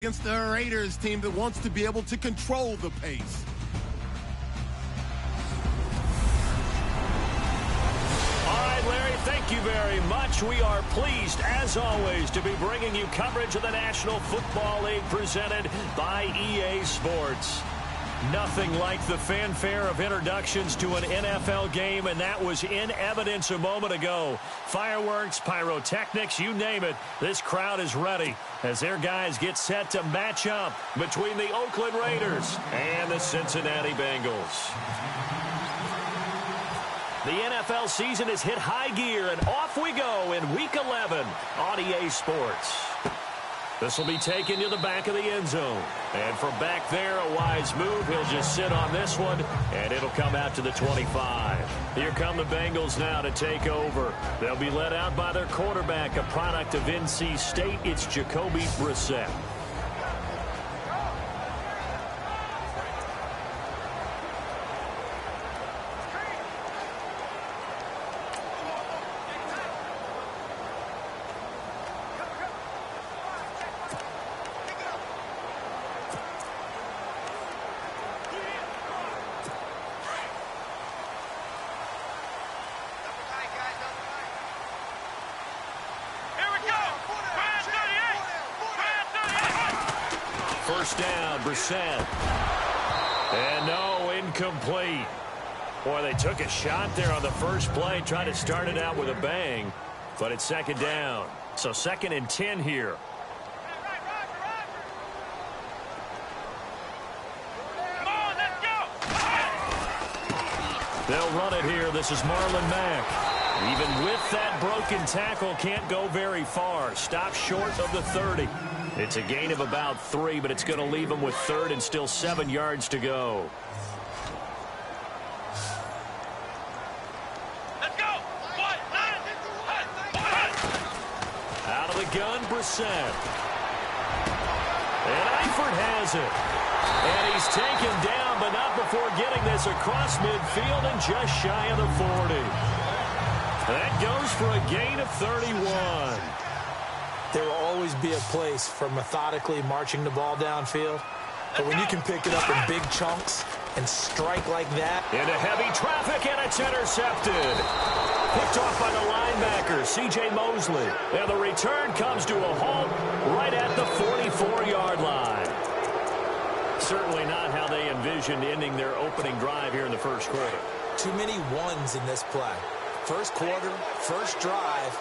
against the Raiders team that wants to be able to control the pace. All right, Larry, thank you very much. We are pleased, as always, to be bringing you coverage of the National Football League presented by EA Sports. Nothing like the fanfare of introductions to an NFL game, and that was in evidence a moment ago. Fireworks, pyrotechnics, you name it. This crowd is ready as their guys get set to match up between the Oakland Raiders and the Cincinnati Bengals. The NFL season has hit high gear, and off we go in Week 11 on EA Sports. This will be taken to the back of the end zone. And from back there, a wise move. He'll just sit on this one, and it'll come out to the 25. Here come the Bengals now to take over. They'll be led out by their quarterback, a product of NC State. It's Jacoby Brissett. First down, Brissett. And no, incomplete. Boy, they took a shot there on the first play, trying to start it out with a bang, but it's second down. So 2nd and 10 here. They'll run it here. This is Marlon Mack. Even with that broken tackle, can't go very far. Stop short of the 30. It's a gain of about 3, but it's going to leave him with 3rd and still 7 yards to go. Let's go. Out of the gun, Brissett. And Eifert has it. And he's taken down, but not before getting this across midfield and just shy of the 40. That goes for a gain of 31. There will always be a place for methodically marching the ball downfield. But when you can pick it up in big chunks and strike like that. Into heavy traffic, and it's intercepted. Picked off by the linebacker, C.J. Mosley. And the return comes to a halt right at the 44-yard line. Certainly not how they envisioned ending their opening drive here in the first quarter. Too many ones in this play. First quarter, first drive,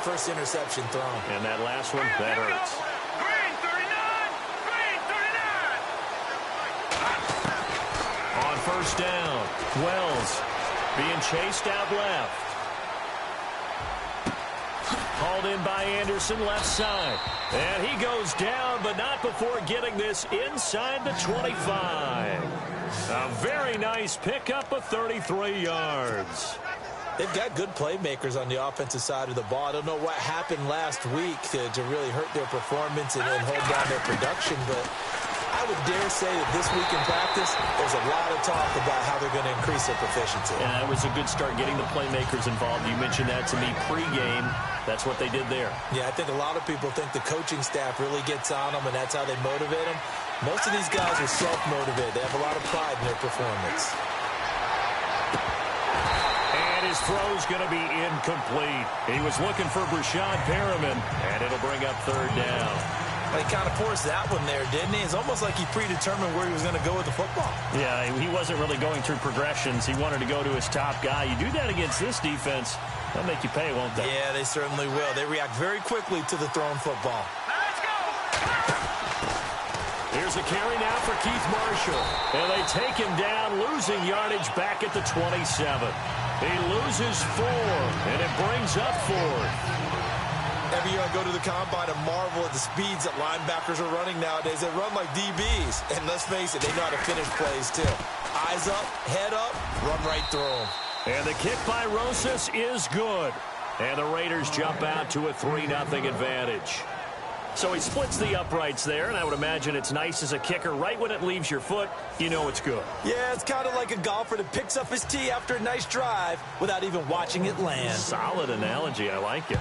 first interception thrown. And that last one, that hurts. Green 39. On first down, Wells being chased out left. Hauled in by Anderson, left side. And he goes down, but not before getting this inside the 25. A very nice pickup of 33 yards. They've got good playmakers on the offensive side of the ball. I don't know what happened last week to really hurt their performance and hold down their production, but I would dare say that this week in practice, there's a lot of talk about how they're going to increase their proficiency. Yeah, it was a good start getting the playmakers involved. You mentioned that to me pregame. That's what they did there. Yeah, I think a lot of people think the coaching staff really gets on them, and that's how they motivate them. Most of these guys are self-motivated. They have a lot of pride in their performance. And his throw's going to be incomplete. He was looking for Brashad Perriman, and it'll bring up 3rd down. He kind of forced that one there, didn't he? It's almost like he predetermined where he was going to go with the football. Yeah, he wasn't really going through progressions. He wanted to go to his top guy. You do that against this defense, they'll make you pay, won't they? Yeah, they certainly will. They react very quickly to the thrown football. Let's go. Here's a carry now for Keith Marshall. And they take him down, losing yardage back at the 27. He loses 4, and it brings up 4th. Every year I go to the combine and marvel at the speeds that linebackers are running nowadays. They run like DBs. And let's face it, they know how to finish plays too. Eyes up, head up, run right through them. And the kick by Rosas is good. And the Raiders jump out to a 3-0 advantage. So he splits the uprights there, and I would imagine it's nice as a kicker. Right when it leaves your foot, you know it's good. Yeah, it's kind of like a golfer that picks up his tee after a nice drive without even watching it land. Solid analogy. I like it.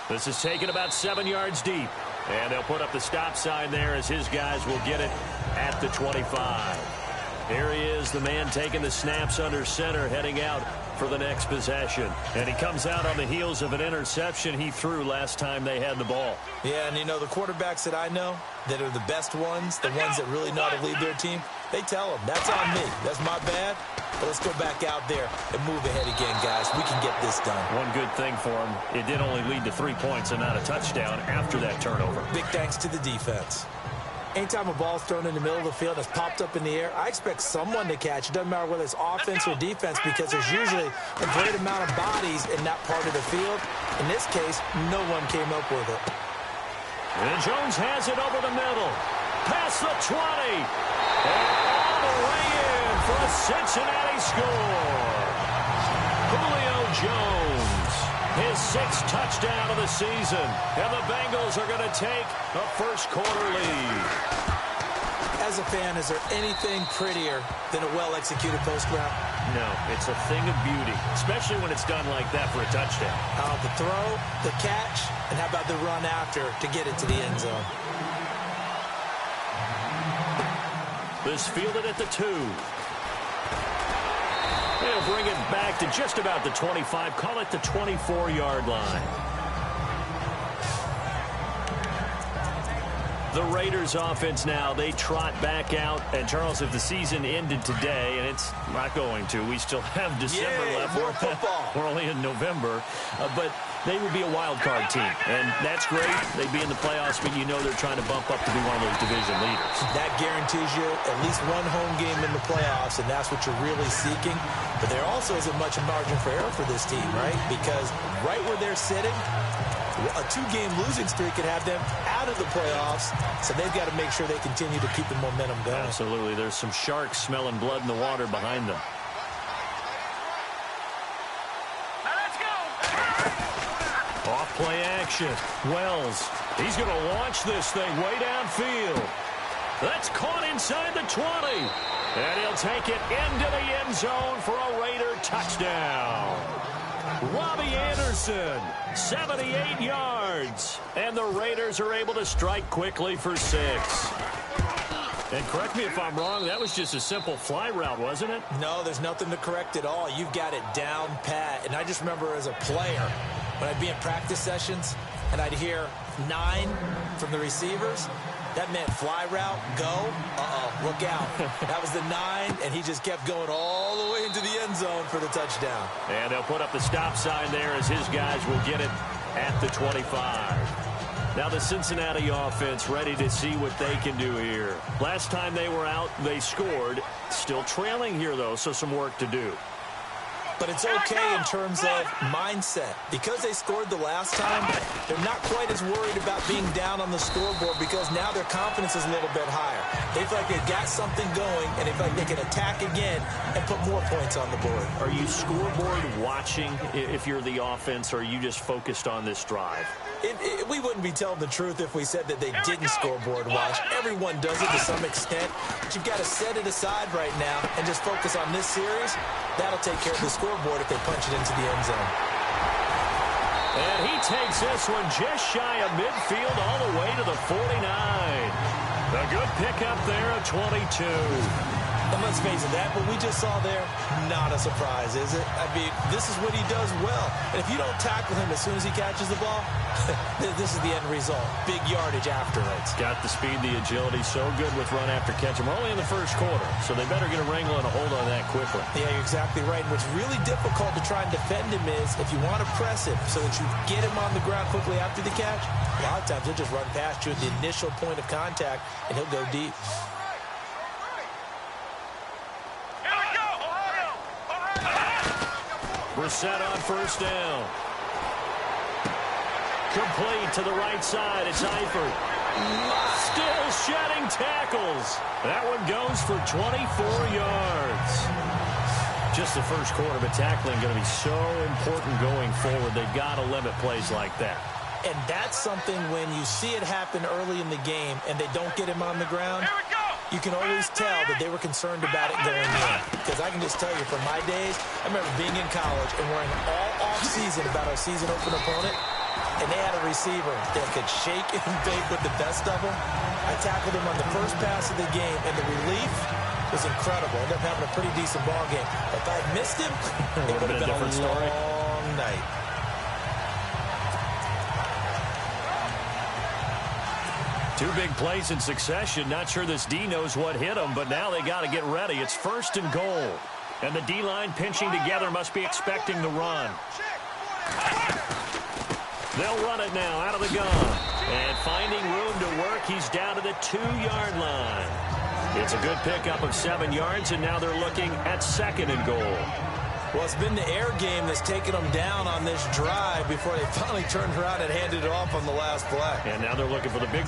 The This is taken about 7 yards deep. And they'll put up the stop sign there as his guys will get it at the 25. Here he is, the man taking the snaps under center, heading out for the next possession. And he comes out on the heels of an interception he threw last time they had the ball. Yeah, and you know, the quarterbacks that I know that are the best ones, the ones that really know how to lead their team, they tell them, that's on me. That's my bad. But let's go back out there and move ahead again, guys. We can get this done. One good thing for him, it did only lead to 3 points and not a touchdown after that turnover. Big thanks to the defense. Anytime a ball's thrown in the middle of the field that's popped up in the air, I expect someone to catch. It doesn't matter whether it's offense or defense because there's usually a great amount of bodies in that part of the field. In this case, no one came up with it. And Jones has it over the middle. Past the 20. And all the way in for a Cincinnati score. Julio Jones, his 6th touchdown of the season. And the Bengals are going to take a first-quarter lead. As a fan, is there anything prettier than a well-executed post route? No, it's a thing of beauty, especially when it's done like that for a touchdown. The throw, the catch, and how about the run after to get it to the end zone? This fielded at the 2. They'll bring it back to just about the 25. Call it the 24-yard line. The Raiders offense now, they trot back out. And, Charles, if the season ended today, and it's not going to, we still have December left. More football. We're only in November. But they would be a wild card team. And that's great. They'd be in the playoffs, but you know they're trying to bump up to be one of those division leaders. That guarantees you at least one home game in the playoffs, and that's what you're really seeking. But there also isn't much margin for error for this team, right? Because right where they're sitting, a 2-game losing streak could have them out of the playoffs, so they've got to make sure they continue to keep the momentum going. Absolutely. There's some sharks smelling blood in the water behind them. Let's go! Off play action. Wells. He's going to launch this thing way downfield. That's caught inside the 20. And he'll take it into the end zone for a Raider touchdown. Robbie Anderson, 78 yards. And the Raiders are able to strike quickly for 6. And correct me if I'm wrong, that was just a simple fly route, wasn't it? No, there's nothing to correct at all. You've got it down pat. And I just remember as a player, when I'd be in practice sessions and I'd hear 9 from the receivers, that meant fly route, go, look out. That was the 9, and he just kept going all the way into the end zone for the touchdown. And they'll put up the stop sign there as his guys will get it at the 25. Now the Cincinnati offense ready to see what they can do here. Last time they were out, they scored. Still trailing here, though, so some work to do. But it's okay in terms of mindset. Because they scored the last time, they're not quite as worried about being down on the scoreboard because now their confidence is a little bit higher. They feel like they've got something going, and they feel like they can attack again and put more points on the board. Are you scoreboard watching if you're the offense, or are you just focused on this drive? We wouldn't be telling the truth if we said that they didn't scoreboard watch. Everyone does it to some extent. But you've got to set it aside right now and just focus on this series. That'll take care of the scoreboard if they punch it into the end zone. And he takes this one just shy of midfield all the way to the 49. A good pickup there at 22. And let's face it, that what we just saw there, not a surprise, is it? I mean, this is what he does well. And if you don't tackle him as soon as he catches the ball, this is the end result. Big yardage after it. Got the speed, the agility, so good with run after catch. We're only in the first quarter, so they better get a wrangle and a hold on that quickly. Yeah, you're exactly right. And what's really difficult to try and defend him is if you want to press him so that you get him on the ground quickly after the catch, a lot of times he'll just run past you at the initial point of contact, and he'll go deep. Brissett on first down. Complete to the right side. It's Eifert. Still shedding tackles. That one goes for 24 yards. Just the first quarter, but tackling going to be so important going forward. They've got to limit plays like that. And that's something when you see it happen early in the game and they don't get him on the ground, you can always tell that they were concerned about it going in. Because I can just tell you, from my days, I remember being in college and worrying all off-season about our season opener opponent. and they had a receiver that could shake and bake with the best of them. I tackled him on the first pass of the game, and the relief was incredible. Ended up having a pretty decent ball game. But if I had missed him, it would have been a long night. Two big plays in succession. Not sure this D knows what hit him, but now they got to get ready. It's 1st and goal. And the D-line pinching together must be expecting the run. They'll run it now out of the gun. And finding room to work, he's down to the 2-yard line. It's a good pickup of 7 yards, and now they're looking at 2nd and goal. Well, it's been the air game that's taken them down on this drive before they finally turned around and handed it off on the last play. And now they're looking for the big...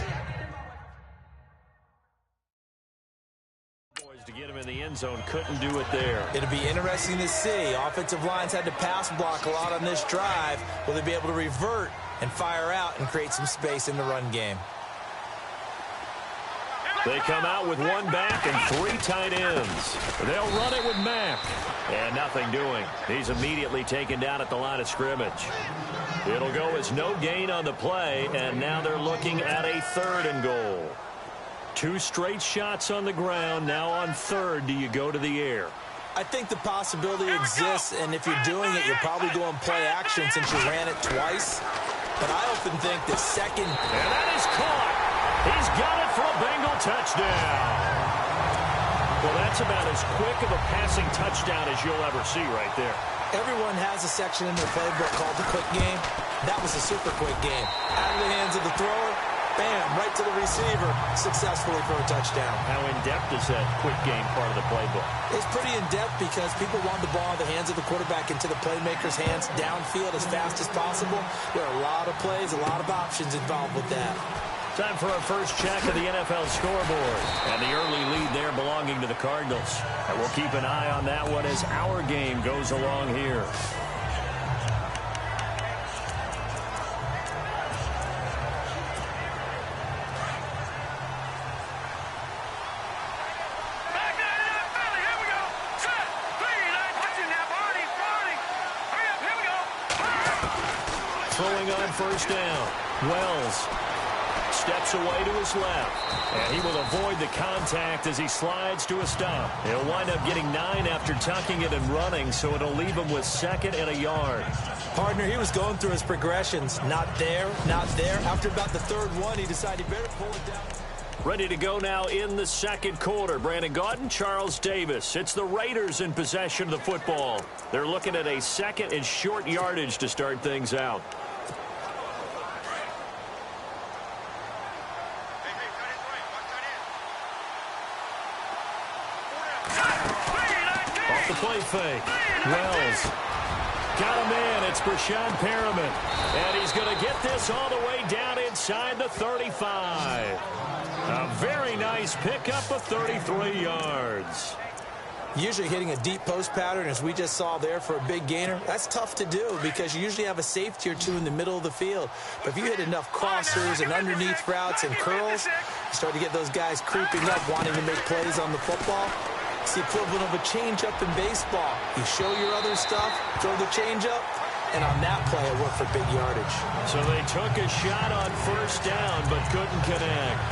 to get him in the end zone, couldn't do it there. It'll be interesting to see. Offensive lines had to pass block a lot on this drive. Will they be able to revert and fire out and create some space in the run game? They come out with 1 back and 3 tight ends. They'll run it with Mack. And nothing doing. He's immediately taken down at the line of scrimmage. It'll go as no gain on the play, and now they're looking at a 3rd and goal. 2 straight shots on the ground. Now on 3rd, do you go to the air? I think the possibility exists, and if you're doing it, you're probably going play action since you ran it twice. But I often think the 2nd... And that is caught. He's got it for a Bengal touchdown. Well, that's about as quick of a passing touchdown as you'll ever see right there. Everyone has a section in their playbook called the quick game. That was a super quick game. Out of the hands of the thrower, bam, right to the receiver, successfully for a touchdown. How in-depth is that quick game part of the playbook? It's pretty in-depth because people want the ball in the hands of the quarterback into the playmaker's hands downfield as fast as possible. There are a lot of plays, a lot of options involved with that. Time for our first check of the NFL scoreboard. And the early lead there belonging to the Cardinals. And we'll keep an eye on that one as our game goes along here. Throwing on first down. Wells steps away to his left. And he will avoid the contact as he slides to a stop. He'll wind up getting 9 after tucking it and running, so it'll leave him with 2nd and a yard. Partner, he was going through his progressions. Not there, not there. After about the 3rd one, he decided he better pull it down. Ready to go now in the 2nd quarter. Brandon Gaudin, Charles Davis. It's the Raiders in possession of the football. They're looking at a 2nd and short yardage to start things out. Off the play fake. Wells got a man. It's Brashad Perriman. And he's going to get this all the way down inside the 35. A very nice pickup of 33 yards. Usually hitting a deep post pattern, as we just saw there for a big gainer, that's tough to do because you usually have a safety or 2 in the middle of the field. But if you hit enough crossers and underneath routes and curls, you start to get those guys creeping up, wanting to make plays on the football. It's the equivalent of a changeup in baseball. You show your other stuff, throw the changeup, and on that play, it worked for big yardage. So they took a shot on first down, but couldn't connect.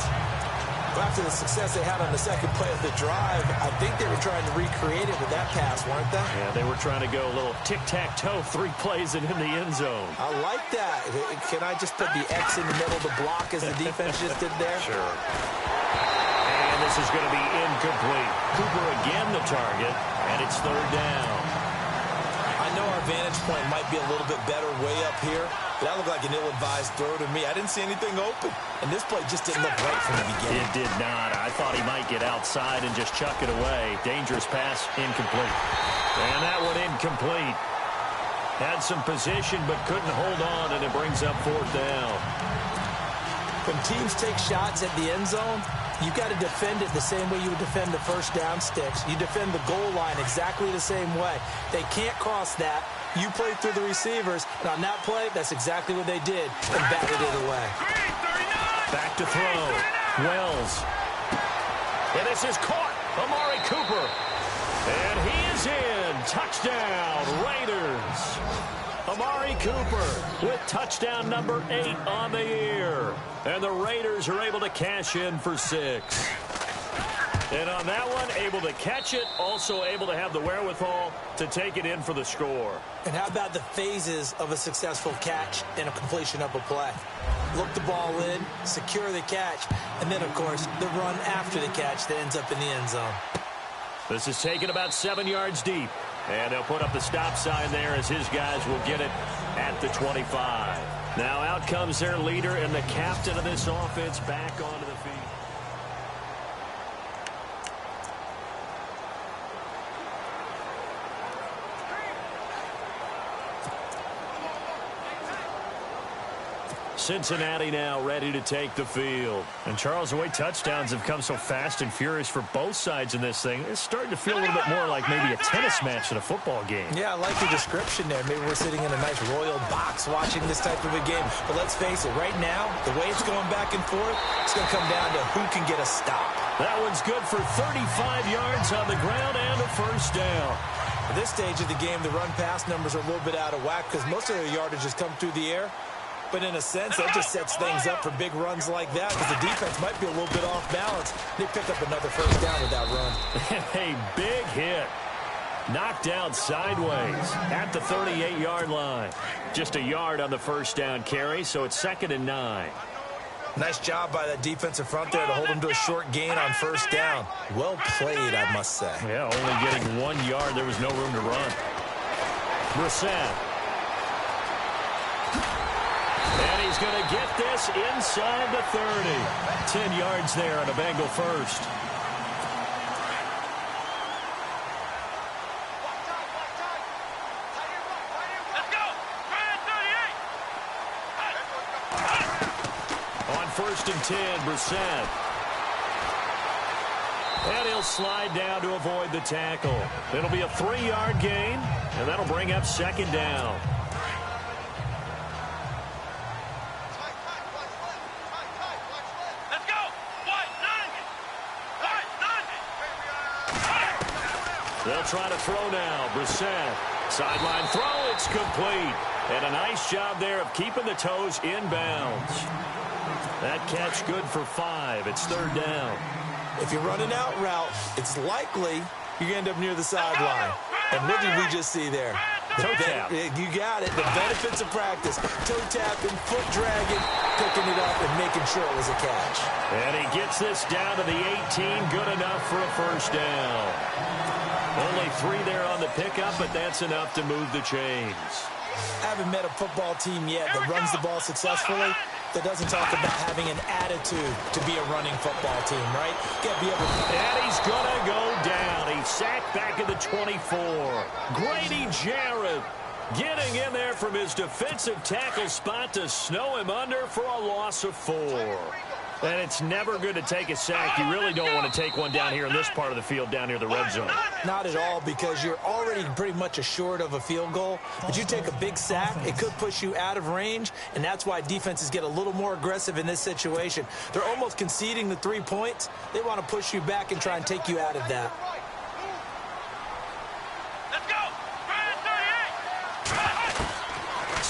After the success they had on the 2nd play of the drive, I think they were trying to recreate it with that pass, weren't they? Yeah, they were trying to go a little tic-tac-toe, 3 plays and in the end zone. I like that. Can I just put the X in the middle of the block as the defense just did there? Sure. And this is going to be incomplete. Cooper again the target, and it's 3rd down. I know our vantage point might be a little bit better way up here, but that looked like an ill-advised throw to me. I didn't see anything open, and this play just didn't look right from the beginning. It did not. I thought he might get outside and just chuck it away. Dangerous pass, incomplete. And that one incomplete. Had some position but couldn't hold on, and it brings up 4th down. When teams take shots at the end zone, you've got to defend it the same way you would defend the first down sticks. You defend the goal line exactly the same way. They can't cross that. You play through the receivers, and on that play, that's exactly what they did, and batted it away. Back to throw. Wells. And this is caught. Amari Cooper. And he is in. Touchdown, Raiders. Amari Cooper with touchdown number 8 on the year. And the Raiders are able to cash in for 6. And on that one, able to catch it, also able to have the wherewithal to take it in for the score. And how about the phases of a successful catch and a completion of a play? Look the ball in, secure the catch, and then, of course, the run after the catch that ends up in the end zone. This is taken about 7 yards deep. And they'll put up the stop sign there as his guys will get it at the 25. Now out comes their leader and the captain of this offense back onto the field. Cincinnati now ready to take the field. And Charles, the way touchdowns have come so fast and furious for both sides in this thing, it's starting to feel a little bit more like maybe a tennis match than a football game. Yeah, I like the description there. Maybe we're sitting in a nice royal box watching this type of a game. But let's face it, right now, the way it's going back and forth, it's going to come down to who can get a stop. That one's good for 35 yards on the ground and a first down. At this stage of the game, the run-pass numbers are a little bit out of whack because most of their yardage has come through the air. But in a sense, that just sets things up for big runs like that because the defense might be a little bit off balance. They pick up another first down with that run. A big hit. Knocked down sideways at the 38-yard line. Just a yard on the first down carry, so it's 2nd and 9. Nice job by that defensive front there to hold them to a short gain on first down. Well played, I must say. Yeah, only getting 1 yard. There was no room to run. Brissett. And he's going to get this inside the 30. 10 yards there on a Bengal first. Let's go. 38. On 1st and 10, Brissett. And he'll slide down to avoid the tackle. It'll be a 3-yard gain, and that'll bring up 2nd down. They'll try to throw now. Brissett. Sideline throw. It's complete. And a nice job there of keeping the toes inbounds. That catch good for 5. It's 3rd down. If you're running out route, it's likely you're going to end up near the sideline. And what did we just see there? Toe tap. You got it. The benefits of practice. Toe tapping, foot dragging, picking it up, and making sure it was a catch. And he gets this down to the 18. Good enough for a first down. Only 3 there on the pickup, but that's enough to move the chains. I haven't met a football team yet that runs the ball successfully that doesn't talk about having an attitude to be a running football team, right? And he's going to go down. He's sacked back at the 24. Grady Jarrett getting in there from his defensive tackle spot to snow him under for a loss of 4. And it's never good to take a sack. You really don't want to take one down here in this part of the field down near the red zone. Not at all, because you're already pretty much assured of a field goal. But you take a big sack, it could push you out of range, and that's why defenses get a little more aggressive in this situation. They're almost conceding the 3 points. They want to push you back and try and take you out of that. Let's go.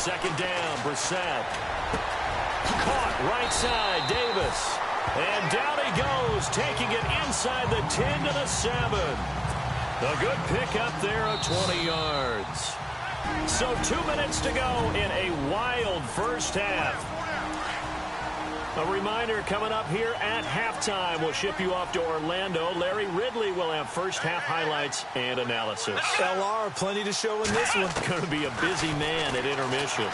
38. 2nd down, Brissett. Caught right side, Davis. And down he goes, taking it inside the 10 to the 7. A good pickup there of 20 yards. So 2 minutes to go in a wild first half. A reminder coming up here at halftime. We'll ship you off to Orlando. Larry Ridley will have first half highlights and analysis. LR, plenty to show in this one. Going to be a busy man at intermission.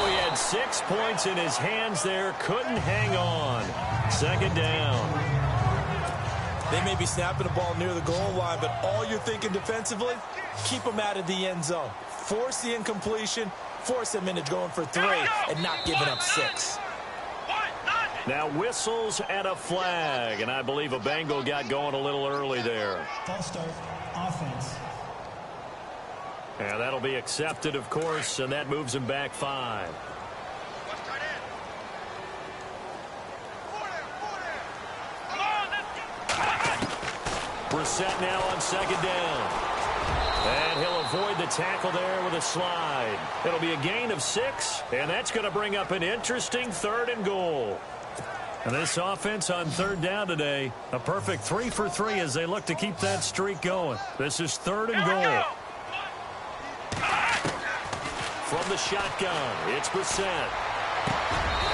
He had 6 points in his hands there. Couldn't hang on. 2nd down. They may be snapping the ball near the goal line, but all you're thinking defensively, keep them out of the end zone. Force the incompletion, force them into going for 3, and not giving up 6. Now whistles and a flag, and I believe a Bengal got going a little early there. False start, offense. And that'll be accepted, of course, and that moves him back 5. Brissett now on 2nd down. And he'll avoid the tackle there with a slide. It'll be a gain of 6, and that's going to bring up an interesting 3rd and goal. And this offense on 3rd down today, a perfect 3 for 3 as they look to keep that streak going. This is 3rd and goal. From the shotgun, it's Brissett.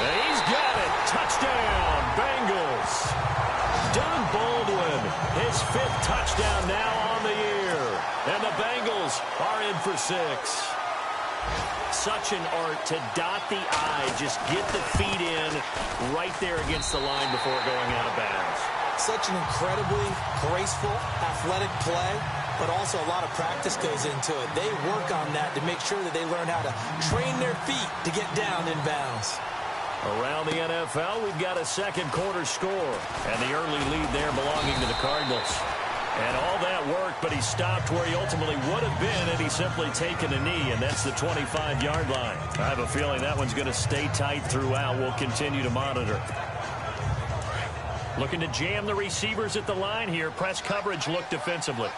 And he's got it. Touchdown, Bengals. Doug Baldwin, his 5th touchdown now on the year. And the Bengals are in for 6. Such an art to dot the I, just get the feet in right there against the line before going out of bounds. Such an incredibly graceful, athletic play, but also a lot of practice goes into it. They work on that to make sure that they learn how to train their feet to get down in bounds. Around the NFL, we've got a second quarter score, and the early lead there belonging to the Cardinals. And all that worked, but he stopped where he ultimately would have been had he simply taken a knee, and that's the 25-yard line. I have a feeling that one's going to stay tight throughout. We'll continue to monitor. Looking to jam the receivers at the line here. Press coverage look defensively.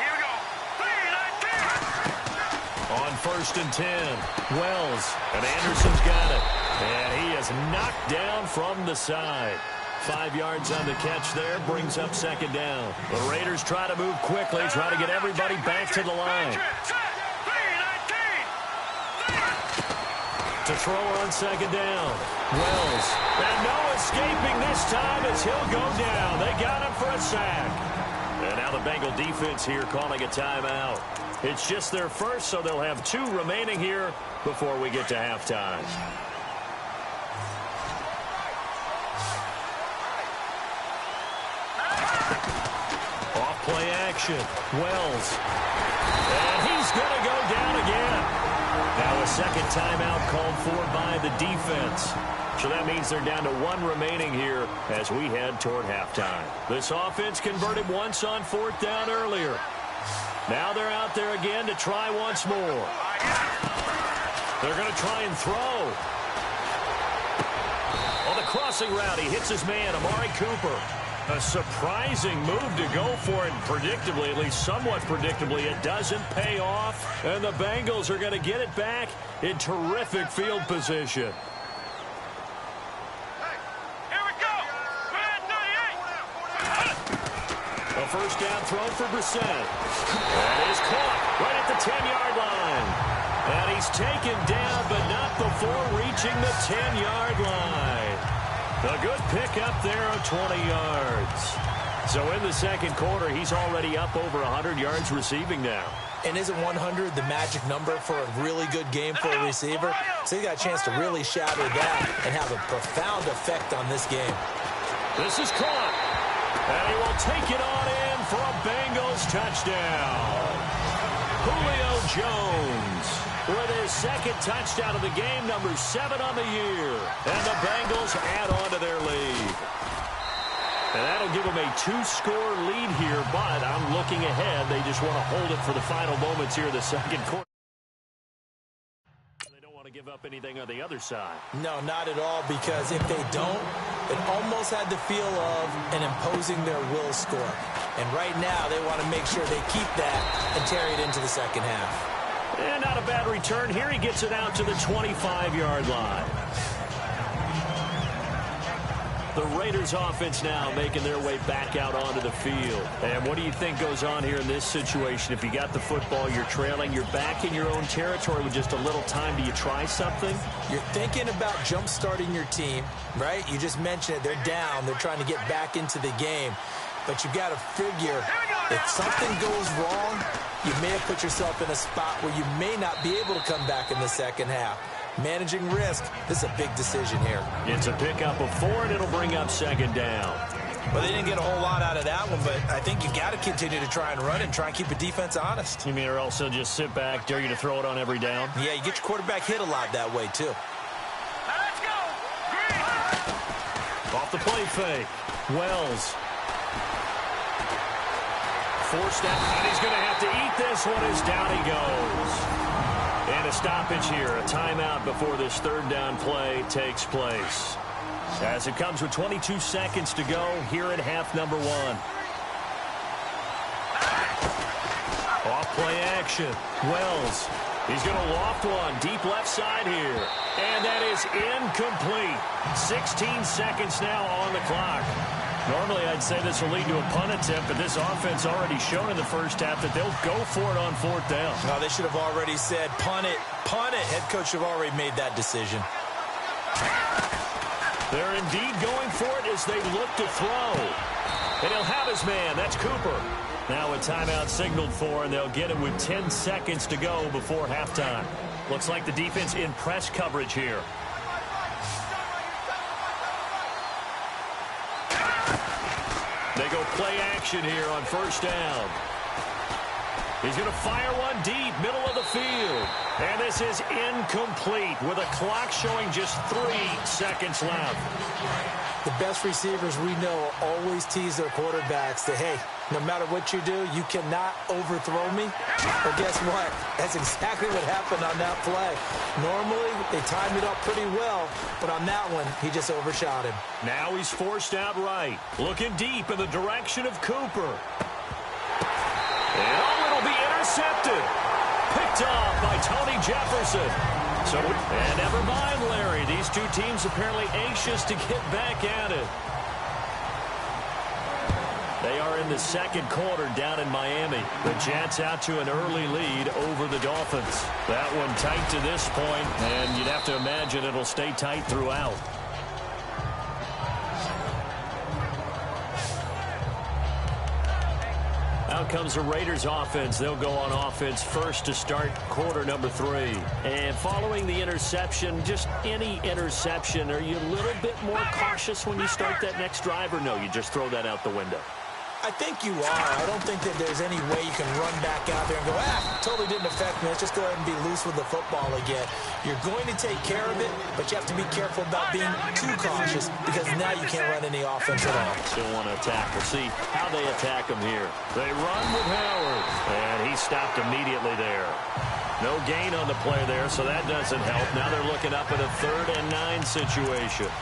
Here we go. 3, 19. On 1st and 10, Wells, and Anderson's got it. And he is knocked down from the side. 5 yards on the catch there, brings up 2nd down. The Raiders try to move quickly, try to get everybody back to the line. 3, 19. To throw on 2nd down, Wells. And no escaping this time as he'll go down. They got him for a sack. And now the Bengal defense here calling a timeout. It's just their first, so they'll have 2 remaining here before we get to halftime. Play action. Wells. And he's going to go down again. Now a second timeout called for by the defense. So that means they're down to 1 remaining here as we head toward halftime. This offense converted once on 4th down earlier. Now they're out there again to try once more. They're going to try and throw. On the crossing route, he hits his man, Amari Cooper. A surprising move to go for it, and predictably, at least somewhat predictably, it doesn't pay off. And the Bengals are going to get it back in terrific field position. Hey, here we go. 38. A 1st down throw for Brissett. That is caught right at the 10-yard line. And he's taken down, but not before reaching the 10-yard line. A good pickup there of 20 yards. So in the second quarter, he's already up over 100 yards receiving now. And isn't 100 the magic number for a really good game for a receiver? So he got a chance to really shatter that and have a profound effect on this game. This is caught. And he will take it on in for a Bengals touchdown. Julio Jones with his 2nd touchdown of the game, number 7 on the year. And the Bengals add on to their lead. And that'll give them a 2-score lead here, but I'm looking ahead. They just want to hold it for the final moments here in the second quarter. They don't want to give up anything on the other side. No, not at all, because if they don't, it almost had the feel of an imposing their will score. And right now, they want to make sure they keep that and carry it into the second half. And not a bad return here. He gets it out to the 25-yard line. The Raiders offense now making their way back out onto the field. And what do you think goes on here in this situation? If you got the football, you're trailing, you're back in your own territory with just a little time. Do you try something? You're thinking about jump-starting your team, right? You just mentioned it. They're down. They're trying to get back into the game. But you've got to figure if something goes wrong, you may have put yourself in a spot where you may not be able to come back in the second half. Managing risk, this is a big decision here. It's a pickup of 4, and it'll bring up 2nd down. Well, they didn't get a whole lot out of that one, but I think you got to continue to try and run and try and keep the defense honest. You mean or also just sit back, dare you to throw it on every down? Yeah, you get your quarterback hit a lot that way, too. Let's go. Green. Off the play fake. Wells. Forced out, and he's going to have to eat this one as down he goes. And a stoppage here, a timeout before this 3rd down play takes place. As it comes with 22 seconds to go here at half number 1. Off play action. Wells. He's going to loft one deep left side here. And that is incomplete. 16 seconds now on the clock. Normally, I'd say this will lead to a punt attempt, but this offense already shown in the first half that they'll go for it on fourth down. No, they should have already said, punt it, punt it. Head coach should have already made that decision. They're indeed going for it as they look to throw. And he'll have his man. That's Cooper. Now a timeout signaled for, and they'll get him with 10 seconds to go before halftime. Looks like the defense in press coverage here. They go play action here on first down. He's going to fire one deep, middle of the field. And this is incomplete with a clock showing just 3 seconds left. The best receivers we know always tease their quarterbacks that, hey, no matter what you do, you cannot overthrow me. Well, guess what? That's exactly what happened on that play. Normally, they timed it up pretty well, but on that one, he just overshot him. Now he's forced out right, looking deep in the direction of Cooper. And it'll be intercepted. Picked off by Tony Jefferson. And never mind, Larry. These two teams apparently anxious to get back at it. They are in the second quarter down in Miami. The Jets out to an early lead over the Dolphins. That one tight to this point, and you'd have to imagine it'll stay tight throughout. Out comes the Raiders offense. They'll go on offense first to start quarter number 3. And following the interception, just any interception, are you a little bit more cautious when you start that next drive, or no, you just throw that out the window? I think you are. I don't think that there's any way you can run back out there and go, totally didn't affect me. Let's just go ahead and be loose with the football again. You're going to take care of it, but you have to be careful about being too cautious because now you can't run any offense at all. Still want to attack. We'll see how they attack him here. They run with Howard, and he stopped immediately there. No gain on the play there, so that doesn't help. Now they're looking up at a 3rd and 9 situation.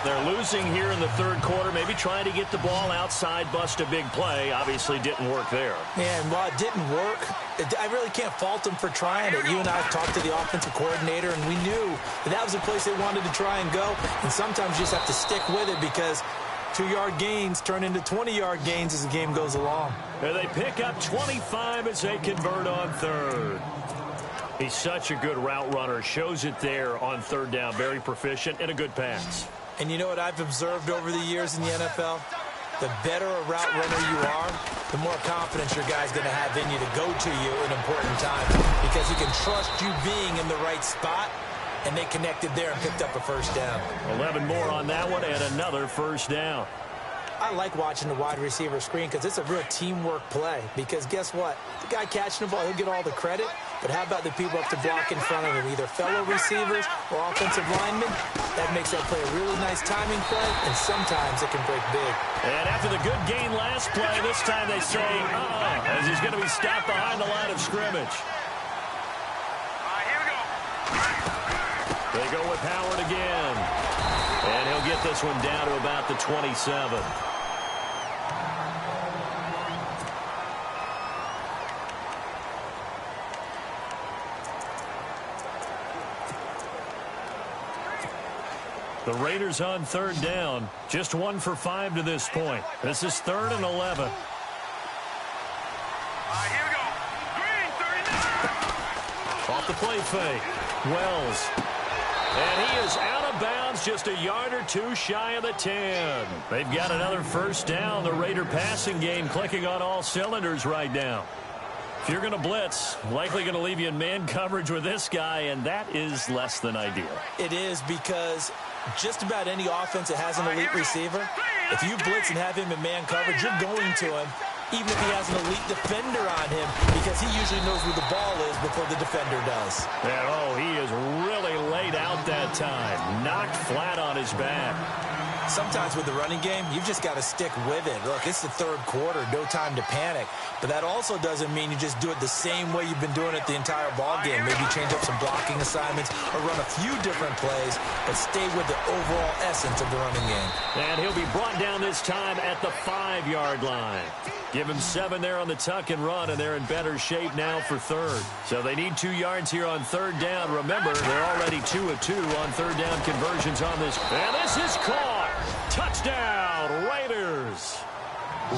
They're losing here in the third quarter, maybe trying to get the ball outside, bust a big play. Obviously didn't work there. Yeah, and while it didn't work, I really can't fault them for trying it. You and I talked to the offensive coordinator, and we knew that was the place they wanted to try and go. And sometimes you just have to stick with it because 2-yard gains turn into 20-yard gains as the game goes along. And they pick up 25 as they convert on 3rd. He's such a good route runner. Shows it there on 3rd down. Very proficient and a good pass. And you know what I've observed over the years in the NFL? The better a route runner you are, the more confidence your guy's going to have in you to go to you in important times because he can trust you being in the right spot, and they connected there and picked up a first down. 11 more on that one and another first down. I like watching the wide receiver screen because it's a real teamwork play because guess what? The guy catching the ball, he'll get all the credit, but how about the people up to block in front of him, either fellow receivers or offensive linemen? That makes that play a really nice timing play, and sometimes it can break big. And after the good gain last play, this time they say, as he's going to be stopped behind the line of scrimmage. Here we go. They go with Howard again. And he'll get this one down to about the 27. The Raiders on 3rd down. Just 1 for 5 to this point. This is 3rd and 11. Here we go. Green, 39. Off the play fake. Wells. And he is out of bounds, just a yard or 2 shy of the 10. They've got another first down. The Raider passing game clicking on all cylinders right now. If you're going to blitz, likely going to leave you in man coverage with this guy, and that is less than ideal. It is because just about any offense that has an elite receiver, if you blitz and have him in man coverage, you're going to him, even if he has an elite defender on him, because he usually knows where the ball is before the defender does. And, he is really laid out that time. Knocked flat on his back. Sometimes with the running game, you've just got to stick with it. Look, it's the third quarter, no time to panic. But that also doesn't mean you just do it the same way you've been doing it the entire ball game. Maybe change up some blocking assignments or run a few different plays, but stay with the overall essence of the running game. And he'll be brought down this time at the 5-yard line. Give him 7 there on the tuck and run, and they're in better shape now for third. So they need 2 yards here on third down. Remember, they're already 2 of 2 on third down conversions on this. And this is caught. Touchdown, Raiders.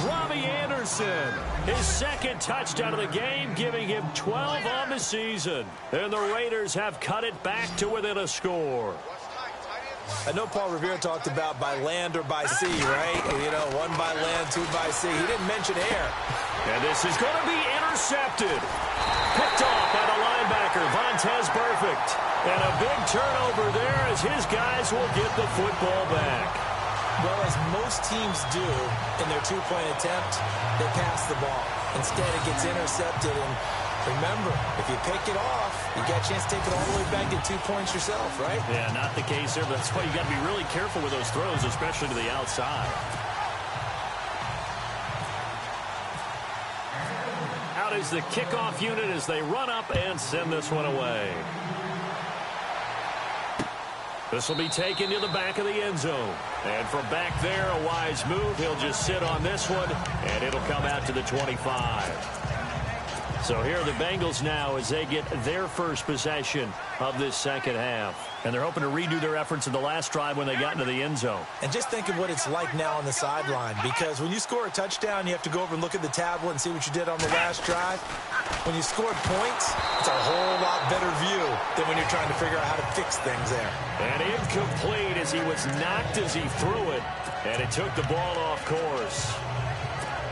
Robbie Anderson, his second touchdown of the game, giving him 12 on the season. And the Raiders have cut it back to within a score. I know Paul Revere talked about by land or by sea, right? You know, 1 by land, 2 by sea. He didn't mention air. And this is going to be intercepted. Picked off by the linebacker, Vontaze Burfict. And a big turnover there as his guys will get the football back. Well, as most teams do in their 2-point attempt, they pass the ball. Instead, it gets intercepted. And remember, if you pick it off, you got a chance to take it all the way back to 2 points yourself, right? Yeah, not the case there. But that's why you got to be really careful with those throws, especially to the outside. Out is the kickoff unit as they run up and send this one away. This will be taken to the back of the end zone. And from back there, a wise move. He'll just sit on this one, and it'll come out to the 25. So here are the Bengals now as they get their first possession of this second half. And they're hoping to redo their efforts in the last drive when they got into the end zone. And just think of what it's like now on the sideline, because when you score a touchdown, you have to go over and look at the tablet and see what you did on the last drive. When you scored points, it's a whole lot better view than when you're trying to figure out how to fix things there. And incomplete as he was knocked as he threw it, and it took the ball off course.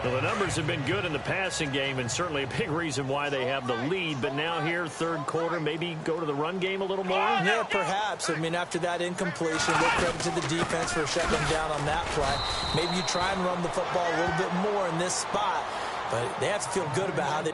Well, the numbers have been good in the passing game, and certainly a big reason why they have the lead. But now here, third quarter, maybe go to the run game a little more? Yeah, perhaps. I mean, after that incompletion, no credit to the defense for shutting them down on that play. Maybe you try and run the football a little bit more in this spot, but they have to feel good about how they...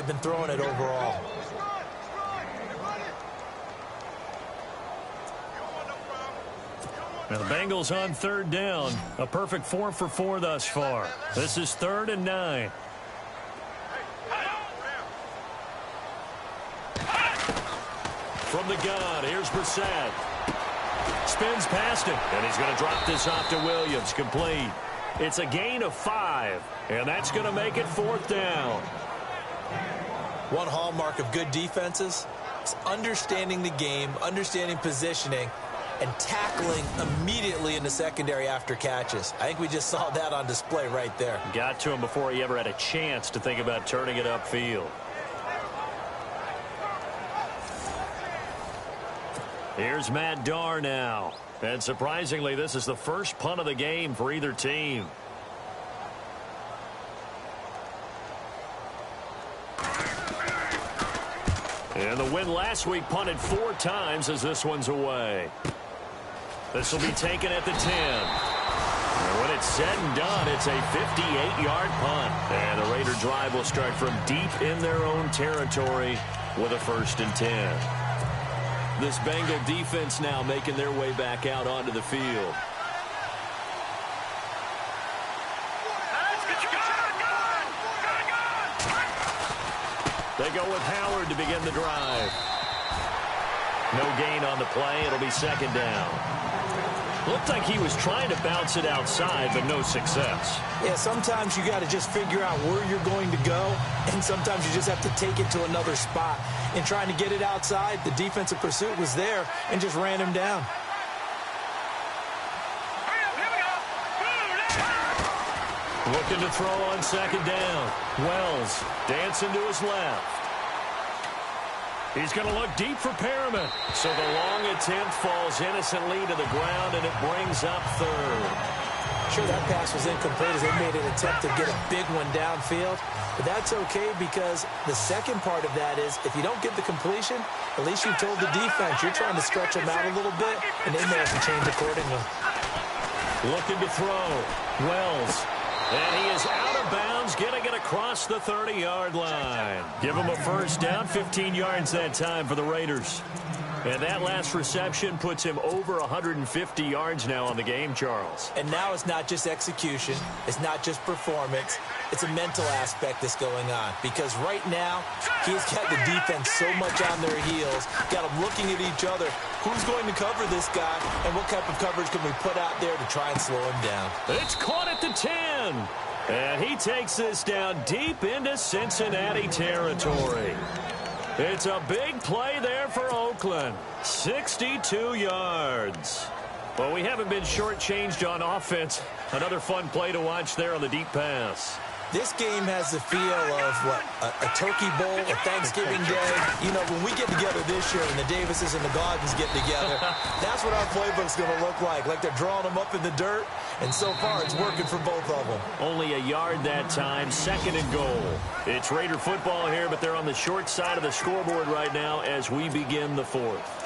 I've been throwing it overall. Now the Bengals on third down. A perfect 4 for 4 thus far. This is 3rd and 9. From the gun, here's Brissett. Spins past him, and he's going to drop this off to Williams. Complete. It's a gain of 5, and that's going to make it 4th down. One hallmark of good defenses is understanding the game, understanding positioning, and tackling immediately in the secondary after catches. I think we just saw that on display right there. Got to him before he ever had a chance to think about turning it upfield. Here's Matt Darr now. And surprisingly, this is the first punt of the game for either team. And the win last week punted 4 times as this one's away. This will be taken at the 10. When it's said and done, it's a 58-yard punt. And the Raider drive will start from deep in their own territory with a 1st and 10. This Bengal defense now making their way back out onto the field. They go with Howard to begin the drive. No gain on the play. It'll be 2nd down. Looked like he was trying to bounce it outside, but no success. Yeah, sometimes you got to just figure out where you're going to go, and sometimes you just have to take it to another spot. In trying to get it outside, the defensive pursuit was there and just ran him down. Looking to throw on 2nd down. Wells dancing to his left. He's going to look deep for Perriman. So the long attempt falls innocently to the ground, and it brings up 3rd. Sure, that pass was incomplete as they made an attempt to get a big one downfield. But that's okay because the second part of that is if you don't get the completion, at least you told the defense you're trying to stretch them out a little bit, and they may have to change accordingly. Looking to throw. Wells. And he is out of bounds, getting it across the 30-yard line. Give him a 1st down, 15 yards that time for the Raiders. And that last reception puts him over 150 yards now on the game, Charles. And now it's not just execution. It's not just performance. It's a mental aspect that's going on. Because right now, he's got the defense so much on their heels, got them looking at each other. Who's going to cover this guy, and what type of coverage can we put out there to try and slow him down? It's caught at the 10. And he takes this down deep into Cincinnati territory. It's a big play there for Oakland. 62 yards. Well, we haven't been shortchanged on offense. Another fun play to watch there on the deep pass. This game has the feel of, a turkey bowl, a Thanksgiving day. You know, when we get together this year and the Davises and the Gardens get together, that's what our playbook's going to look like. Like they're drawing them up in the dirt, and so far it's working for both of them. Only a yard that time, 2nd and goal. It's Raider football here, but they're on the short side of the scoreboard right now as we begin the 4th.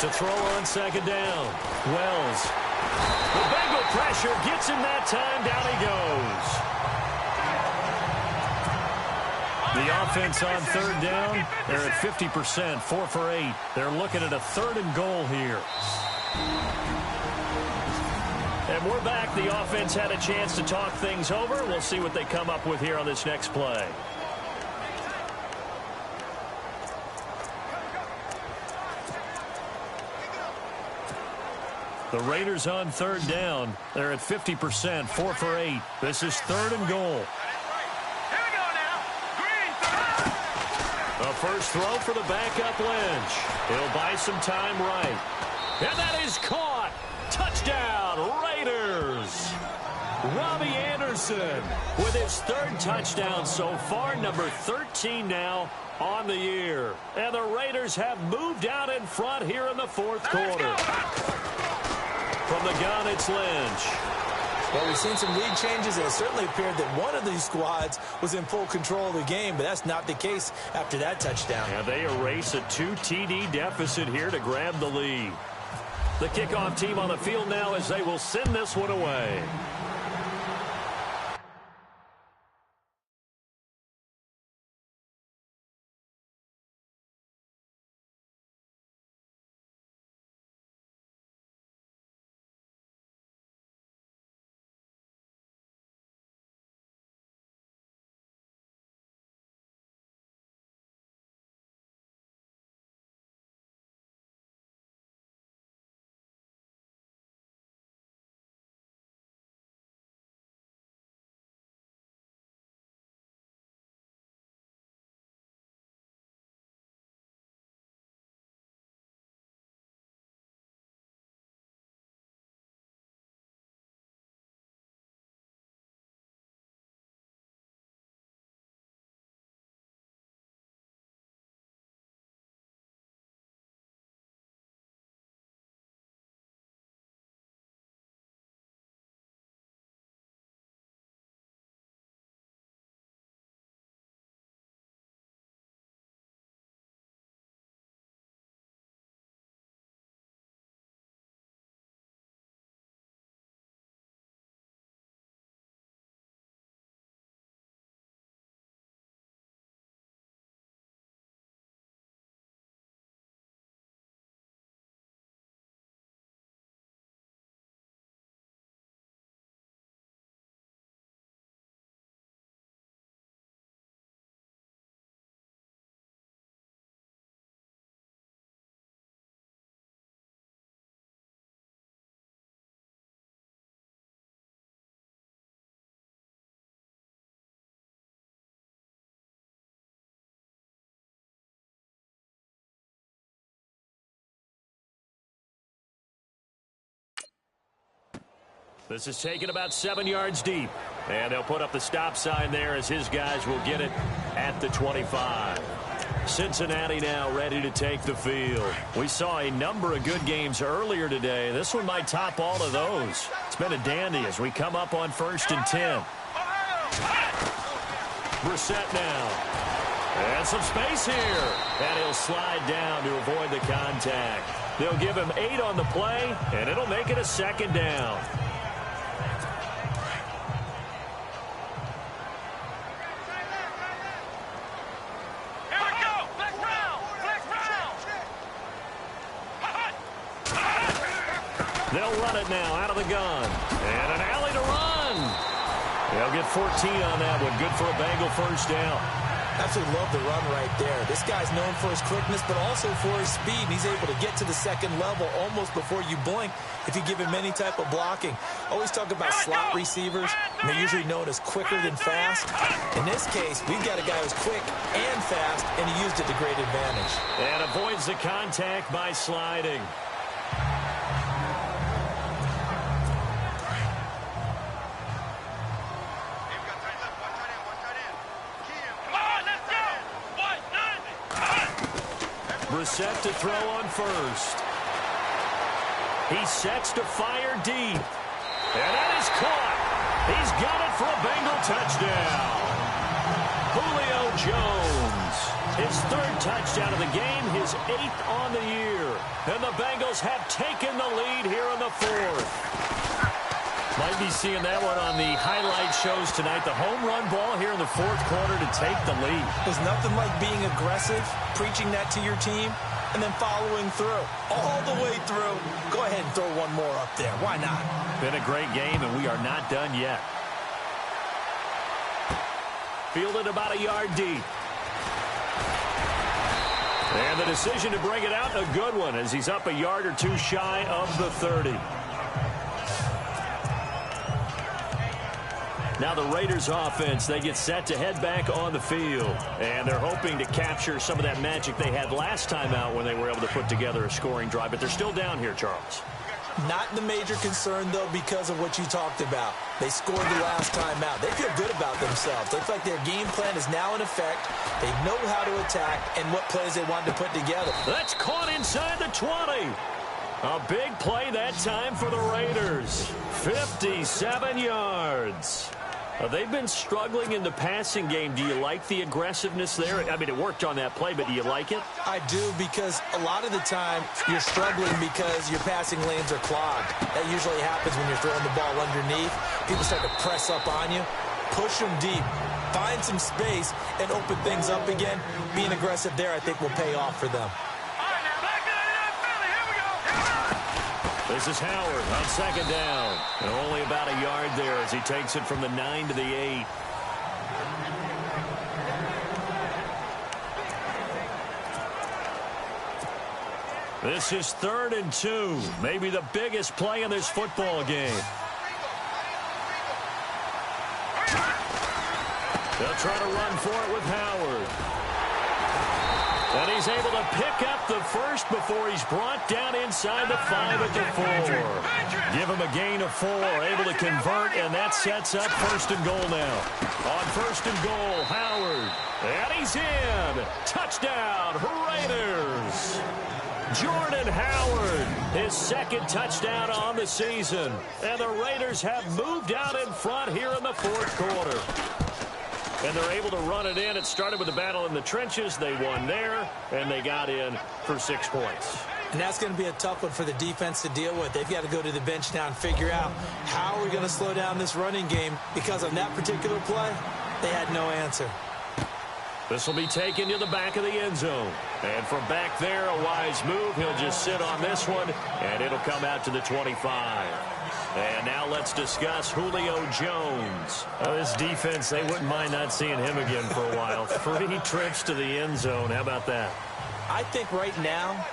To throw on 2nd down. Wells. The Bengal pressure gets him that time. Down he goes. The offense on 3rd down. They're at 50%, 4 for 8. They're looking at a 3rd and goal here. And we're back. The offense had a chance to talk things over. We'll see what they come up with here on this next play. The Raiders on 3rd down. They're at 50%, 4 for 8. This is 3rd and goal. Here we go now. Green. A first throw for the backup Lynch. He'll buy some time right. And that is caught. Touchdown, Raiders. Robbie Anderson with his 3rd touchdown so far, number 13 now on the year. And the Raiders have moved out in front here in the 4th quarter. From the gun, it's Lynch. Well, we've seen some lead changes, and it certainly appeared that one of these squads was in full control of the game, but that's not the case after that touchdown. And they erase a 2 TD deficit here to grab the lead. The kickoff team on the field now as they will send this one away. This is taken about 7 yards deep. And they'll put up the stop sign there as his guys will get it at the 25. Cincinnati now ready to take the field. We saw a number of good games earlier today. This one might top all of those. It's been a dandy as we come up on 1st and 10. Brissett now. And some space here. And he'll slide down to avoid the contact. They'll give him 8 on the play, and it'll make it a 2nd down. They'll run it now out of the gun. And an alley to run. They'll get 14 on that one. Good for a Bengal first down. Absolutely love the run right there. This guy's known for his quickness, but also for his speed. He's able to get to the 2nd level almost before you blink if you give him any type of blocking. Always talk about slot receivers, and they're usually known as quicker than fast. In this case, we've got a guy who's quick and fast, and he used it to great advantage. And avoids the contact by sliding. Brissett to throw on first. He sets to fire deep. And that is caught. He's got it for a Bengal touchdown. Julio Jones. His 3rd touchdown of the game, his 8th on the year. And the Bengals have taken the lead here in the 4th. Might be seeing that one on the highlight shows tonight. The home run ball here in the 4th quarter to take the lead. There's nothing like being aggressive, preaching that to your team, and then following through. All the way through. Go ahead and throw one more up there. Why not? Been a great game, and we are not done yet. Fielded about a yard deep. And the decision to bring it out, a good one, as he's up a yard or 2 shy of the 30. Now the Raiders offense, they get set to head back on the field. And they're hoping to capture some of that magic they had last time out when they were able to put together a scoring drive. But they're still down here, Charles. Not the major concern, though, because of what you talked about. They scored the last time out. They feel good about themselves. Looks like their game plan is now in effect. They know how to attack and what plays they want to put together. That's caught inside the 20. A big play that time for the Raiders. 57 yards. They've been struggling in the passing game. Do you like the aggressiveness there? I mean, it worked on that play, but do you like it? I do, because a lot of the time you're struggling because your passing lanes are clogged. That usually happens when you're throwing the ball underneath. People start to press up on you. Push them deep. Find some space and open things up again. Being aggressive there, I think, will pay off for them. This is Howard on 2nd down. And only about a yard there as he takes it from the 9 to the 8. This is 3rd and 2. Maybe the biggest play in this football game. They'll try to run for it with Howard. And he's able to pick up the first before he's brought down inside the 5 at the 4. Give him a gain of 4, able to convert, and that sets up 1st and goal now. On 1st and goal, Howard. And he's in. Touchdown, Raiders. Jordan Howard, his 2nd touchdown on the season. And the Raiders have moved out in front here in the 4th quarter. And they're able to run it in. It started with a battle in the trenches. They won there, and they got in for 6 points. And that's going to be a tough one for the defense to deal with. They've got to go to the bench now and figure out how are we going to slow down this running game, because on that particular play, they had no answer. This will be taken to the back of the end zone. And from back there, a wise move. He'll just sit on this one, and it'll come out to the 25. And now let's discuss Julio Jones. This defense, they wouldn't mind not seeing him again for a while. 3 trips to the end zone. How about that? I think right now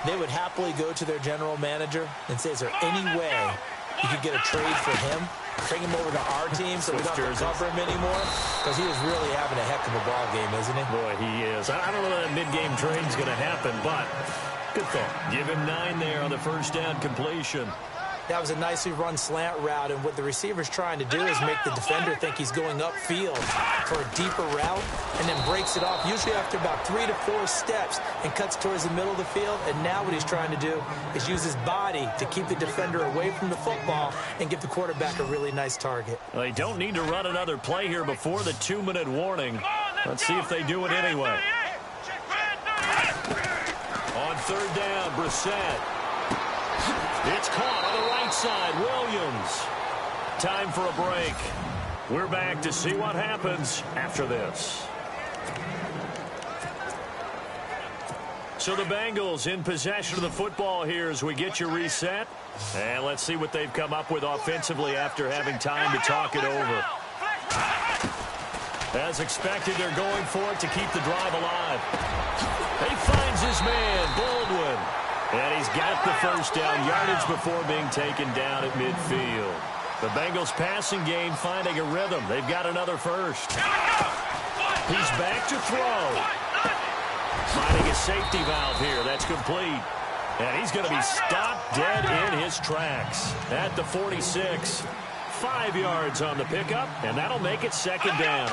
they would happily go to their general manager and say, is there any way you could get a trade for him? Bring him over to our team so we don't have to cover him anymore? Because he is really having a heck of a ball game, isn't he? Boy, he is. I don't know that mid-game trade's going to happen, but good thought. Give him 9 there on the 1st down completion. That was a nicely run slant route, and what the receiver's trying to do is make the defender think he's going upfield for a deeper route, and then breaks it off, usually after about 3 to 4 steps, and cuts towards the middle of the field. And now what he's trying to do is use his body to keep the defender away from the football and give the quarterback a really nice target. Well, they don't need to run another play here before the 2-minute warning. Let's see if they do it anyway. On third down, Brissett. It's caught on the right side. Williams. Time for a break. We're back to see what happens after this. So the Bengals in possession of the football here as we get you reset. And let's see what they've come up with offensively after having time to talk it over. As expected, they're going for it to keep the drive alive. He finds his man, Baldwin. And he's got the first down, yardage before being taken down at midfield. The Bengals passing game finding a rhythm. They've got another first. He's back to throw. Finding a safety valve here. That's complete. And he's going to be stopped dead in his tracks at the 46. 5 yards on the pickup, and that'll make it second down.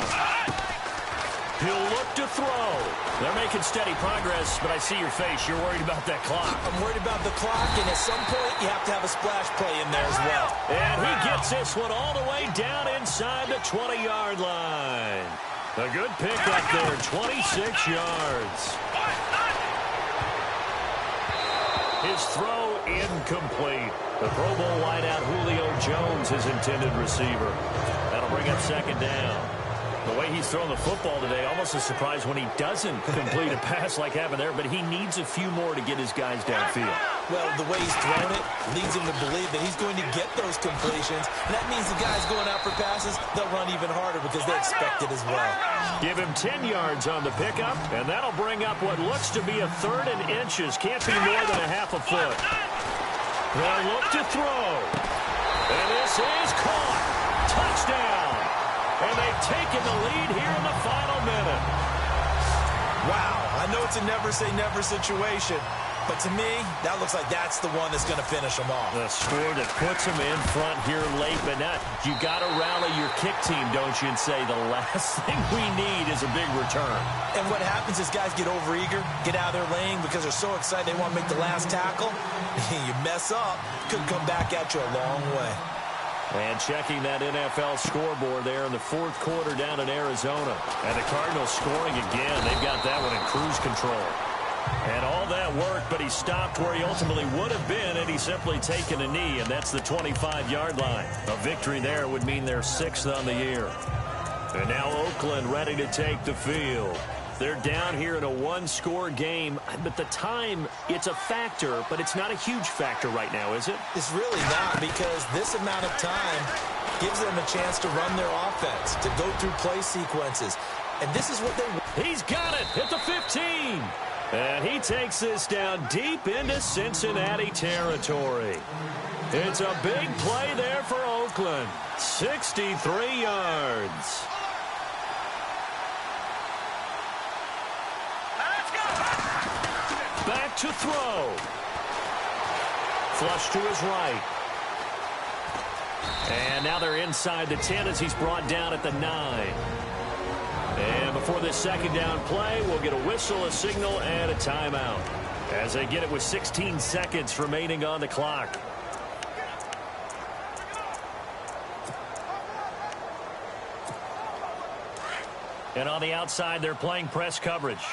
He'll look to throw. They're making steady progress, but I see your face. You're worried about that clock. I'm worried about the clock, and at some point, you have to have a splash play in there as well. And he gets this one all the way down inside the 20-yard line. A good pickup there, 26 yards. His throw incomplete. The Pro Bowl wideout Julio Jones, his intended receiver. That'll bring up second down. The way he's thrown the football today, almost a surprise when he doesn't complete a pass like happened there, but he needs a few more to get his guys downfield. Well, the way he's thrown it leads him to believe that he's going to get those completions, and that means the guys going out for passes, they'll run even harder because they expect it as well. Give him 10 yards on the pickup, and that'll bring up what looks to be a third and inches. Can't be more than a half a foot. They'll look to throw. And this is caught. Touchdown. And they've taken the lead here in the final minute. Wow, I know it's a never-say-never situation, but to me, that looks like that's the one that's going to finish them off. The score that puts them in front here late, but now you got to rally your kick team, don't you, and say the last thing we need is a big return. And what happens is guys get overeager, get out of their lane because they're so excited they want to make the last tackle. You mess up, could come back at you a long way. And checking that NFL scoreboard there in the fourth quarter down in Arizona. And the Cardinals scoring again. They've got that one in cruise control. And all that work, but he stopped where he ultimately would have been, and he's simply taken a knee, and that's the 25-yard line. A victory there would mean they're 6th on the year. And now Oakland ready to take the field. They're down here in a one-score game, but the time, it's a factor, but it's not a huge factor right now, is it? It's really not, because this amount of time gives them a chance to run their offense, to go through play sequences. And this is what they... He's got it at the 15. And he takes this down deep into Cincinnati territory. It's a big play there for Oakland. 63 yards. Back to throw. Flush to his right. And now they're inside the 10 as he's brought down at the 9. And before this second down play, we'll get a whistle, a signal, and a timeout. As they get it with 16 seconds remaining on the clock. And on the outside, they're playing press coverage.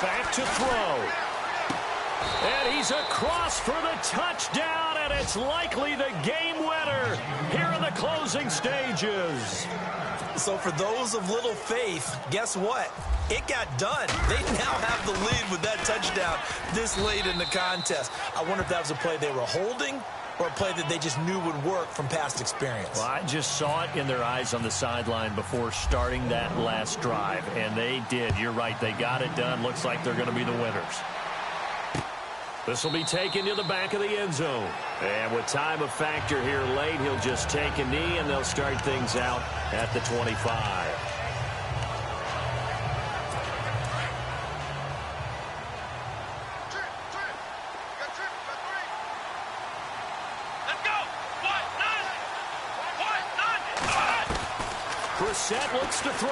Back to throw. And he's across for the touchdown, and it's likely the game winner here in the closing stages. So for those of little faith, guess what? It got done. They now have the lead with that touchdown this late in the contest. I wonder if that was a play they were holding or a play that they just knew would work from past experience. Well, I just saw it in their eyes on the sideline before starting that last drive, and they did. You're right. They got it done. Looks like they're going to be the winners. This will be taken to the back of the end zone. And with time of factor here late, he'll just take a knee, and they'll start things out at the 25. Brissett looks to throw.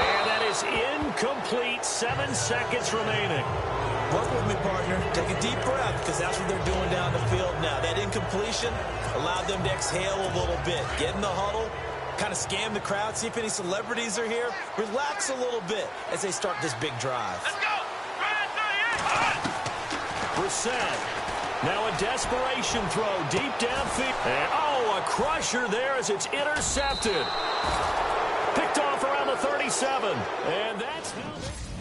And that is incomplete. 7 seconds remaining. Work with me, partner. Take a deep breath, because that's what they're doing down the field now. That incompletion allowed them to exhale a little bit. Get in the huddle, kind of scan the crowd, see if any celebrities are here. Relax a little bit as they start this big drive. Let's go. Brissett. Now a desperation throw deep downfield. And, oh, a crusher there as it's intercepted. Picked off around the 37. And that's how they...